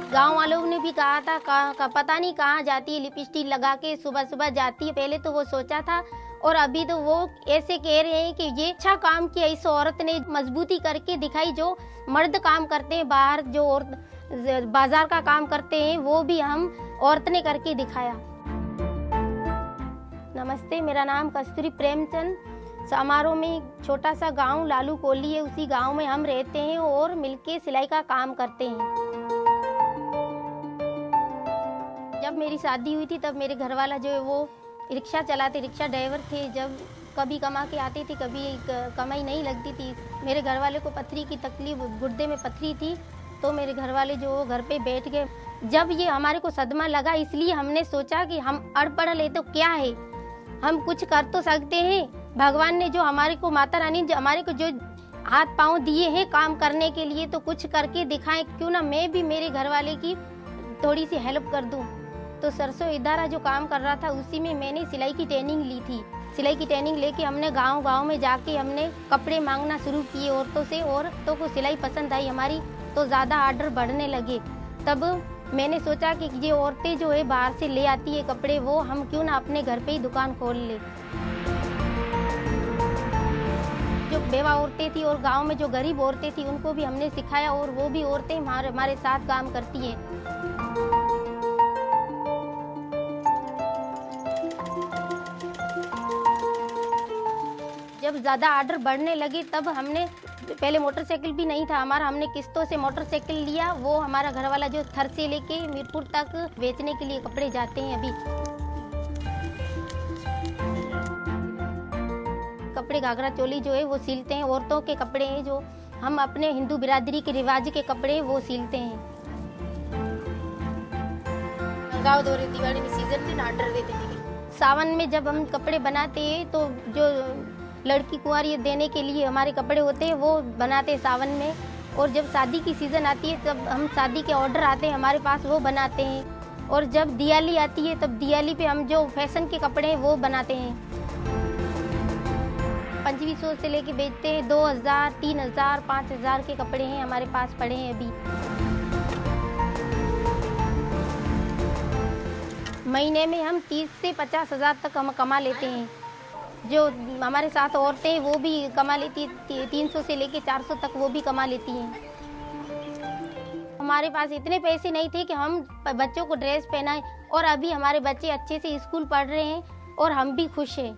गांव वालों ने भी कहा था पता नहीं कहाँ जाती है, लिपस्टिक लगा के सुबह सुबह जाती है। पहले तो वो सोचा था और अभी तो वो ऐसे कह रहे हैं कि ये अच्छा काम किया, इस औरत ने मजबूती करके दिखाई। जो मर्द काम करते हैं बाहर, जो औरत बाजार का काम करते हैं, वो भी हम औरत ने करके दिखाया। नमस्ते, मेरा नाम कस्तूरी प्रेमचंद। समारोह में एक छोटा सा गांव लालू कोली है, उसी गांव में हम रहते हैं और मिलके सिलाई का काम करते हैं। जब मेरी शादी हुई थी तब मेरे घर वाला जो है वो रिक्शा चलाते, रिक्शा ड्राइवर थे। जब कभी कमा के आती थी, कभी कमाई नहीं लगती थी। मेरे घर वाले को पथरी की तकलीफ, गुर्दे में पथरी थी, तो मेरे घर वाले जो घर पे बैठ गए। जब ये हमारे को सदमा लगा, इसलिए हमने सोचा कि हम अनपढ़ ले तो क्या है, हम कुछ कर तो सकते हैं। भगवान ने जो हमारे को, माता रानी जो हमारे को जो हाथ पांव दिए हैं काम करने के लिए, तो कुछ करके दिखाएं। क्यों ना मैं भी मेरे घर वाले की थोड़ी सी हेल्प कर दूं। तो सरसों इदारा जो काम कर रहा था, उसी में मैंने सिलाई की ट्रेनिंग ली थी। सिलाई की ट्रेनिंग लेके हमने गांव में जाके हमने कपड़े मांगना शुरू किए औरतों से। औरतों को सिलाई पसंद आई हमारी, तो ज़्यादा आर्डर बढ़ने लगे। तब मैंने सोचा कि ये औरतें जो है बाहर से ले आती है कपड़े, वो हम क्यों ना अपने घर पे ही दुकान खोल ले। जो बेवा औरतें थी और गांव में जो गरीब औरतें थी, उनको भी हमने सिखाया और वो भी औरतें हमारे साथ काम करती हैं। जब ज़्यादा आर्डर बढ़ने लगे तब हमने, पहले मोटरसाइकिल भी नहीं था हमारा, हमने किस्तों से मोटरसाइकिल लिया। वो हमारा घर वाला जो थर से लेके मीरपुर तक बेचने के लिए कपड़े जाते हैं। अभी कपड़े घाघरा चोली जो है वो सिलते हैं। औरतों के कपड़े हैं जो हम अपने हिंदू बिरादरी के रिवाज के कपड़े वो सिलते हैं। गाँव दौरे दिवाली में सीजन में आर्डर देते हैं। सावन में जब हम कपड़े बनाते हैं तो जो लड़की कुंवारी देने के लिए हमारे कपड़े होते हैं वो बनाते हैं सावन में। और जब शादी की सीज़न आती है तब हम शादी के ऑर्डर आते हैं हमारे पास, वो बनाते हैं। और जब दिवाली आती है तब दिवाली पे हम जो फैशन के कपड़े हैं वो बनाते हैं। 2500 से लेके बेचते हैं 2000, 3000, 5000 के कपड़े हैं हमारे पास पड़े हैं अभी। महीने में हम 30 से 50 हज़ार तक हम कमा लेते हैं। जो हमारे साथ औरतें वो भी कमा लेती, 300 से लेके 400 तक वो भी कमा लेती हैं। हमारे पास इतने पैसे नहीं थे कि हम बच्चों को ड्रेस पहनाएं, और अभी हमारे बच्चे अच्छे से स्कूल पढ़ रहे हैं और हम भी खुश हैं।